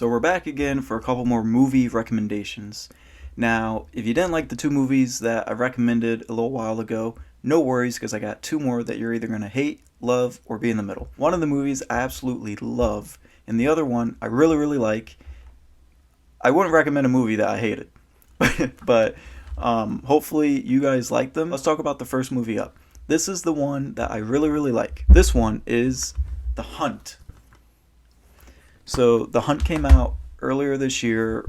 So we're back again for a couple more movie recommendations. Now, if you didn't like the two movies that I recommended a little while ago, no worries because I got two more that you're either going to hate, love, or be in the middle. One of the movies I absolutely love, and the other one I really, really like. I wouldn't recommend a movie that I hated, but hopefully you guys like them. Let's talk about the first movie up. This is the one that I really, really like. This one is The Hunt. So The Hunt came out earlier this year,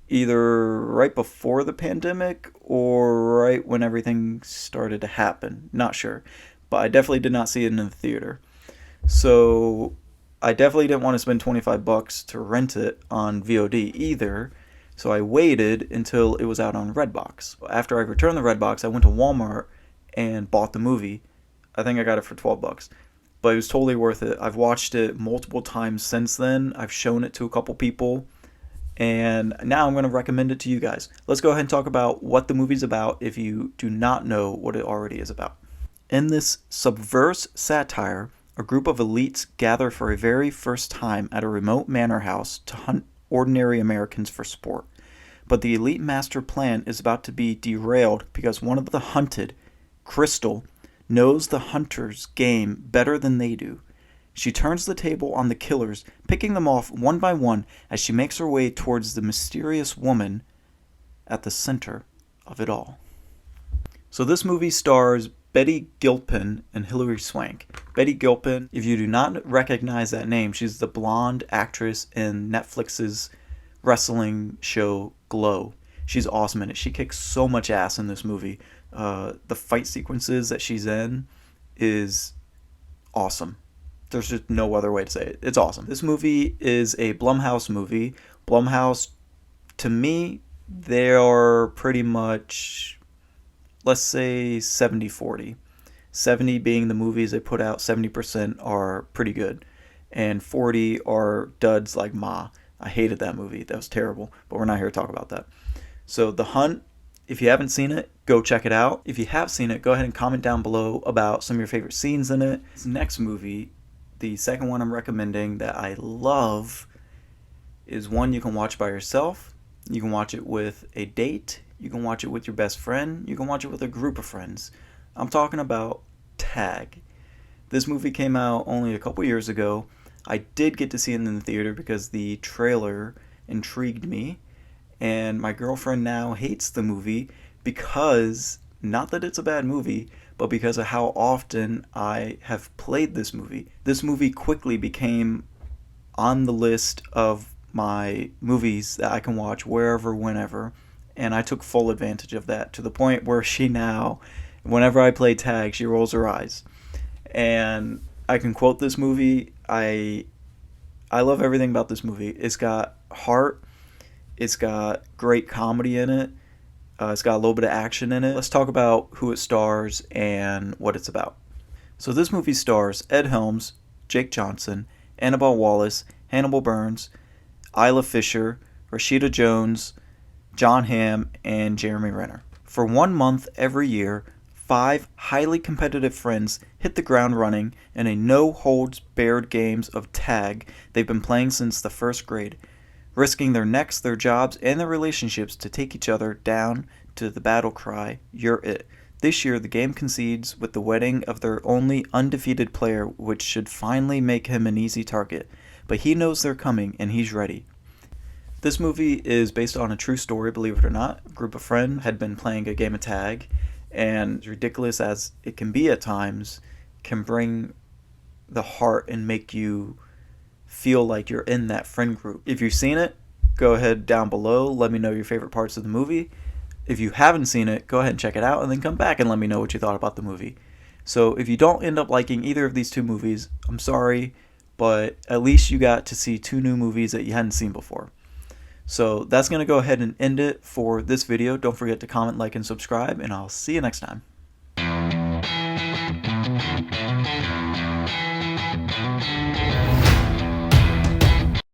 either right before the pandemic or right when everything started to happen. Not sure. But I definitely did not see it in the theater. So I definitely didn't want to spend $25 to rent it on VOD either. So I waited until it was out on Redbox. After I returned the Redbox, I went to Walmart and bought the movie. I think I got it for $12. But it was totally worth it. I've watched it multiple times since then. I've shown it to a couple people. And now I'm going to recommend it to you guys. Let's go ahead and talk about what the movie's about if you do not know what it already is about. In this subverse satire, a group of elites gather for a very first time at a remote manor house to hunt ordinary Americans for sport. But the elite master plan is about to be derailed because one of the hunted, Crystal, knows the hunter's game better than they do. She turns the table on the killers, picking them off one by one as she makes her way towards the mysterious woman at the center of it all. So this movie stars Betty Gilpin and Hilary Swank. Betty Gilpin, if you do not recognize that name, she's the blonde actress in Netflix's wrestling show Glow. She's awesome in it. She kicks so much ass in this movie. The fight sequences that she's in is awesome. There's just no other way to say it. It's awesome. This movie is a Blumhouse movie. Blumhouse, to me, they are pretty much, let's say 70-40. 70 being the movies they put out, 70% are pretty good. And 40 are duds like Ma. I hated that movie. That was terrible. But we're not here to talk about that. So The Hunt, if you haven't seen it, go check it out. If you have seen it, go ahead and comment down below about some of your favorite scenes in it. This next movie, the second one I'm recommending that I love, is one you can watch by yourself. You can watch it with a date. You can watch it with your best friend. You can watch it with a group of friends. I'm talking about Tag. This movie came out only a couple years ago. I did get to see it in the theater because the trailer intrigued me. And my girlfriend now hates the movie because, not that it's a bad movie, but because of how often I have played this movie. This movie quickly became on the list of my movies that I can watch wherever, whenever, and I took full advantage of that to the point where she now, whenever I play Tag, she rolls her eyes. And I can quote this movie. I love everything about this movie. It's got heart. It's got great comedy in it. It's got a little bit of action in it. Let's talk about who it stars and what it's about. So this movie stars Ed Helms, Jake Johnson, Annabelle Wallis, Hannibal Burns, Isla Fisher, Rashida Jones, John Hamm, and Jeremy Renner. For 1 month every year, 5 highly competitive friends hit the ground running in a no-holds-barred games of tag they've been playing since the first grade, risking their necks, their jobs, and their relationships to take each other down to the battle cry, "You're it." This year, the game concedes with the wedding of their only undefeated player, which should finally make him an easy target. But he knows they're coming, and he's ready. This movie is based on a true story, believe it or not. A group of friends had been playing a game of tag, and as ridiculous as it can be at times, can bring the heart and make you feel like you're in that friend group. If you've seen it, go ahead down below. Let me know your favorite parts of the movie. If you haven't seen it, go ahead and check it out and then come back and let me know what you thought about the movie. So if you don't end up liking either of these two movies, I'm sorry, but at least you got to see 2 new movies that you hadn't seen before. So that's going to go ahead and end it for this video. Don't forget to comment, like, and subscribe, and I'll see you next time.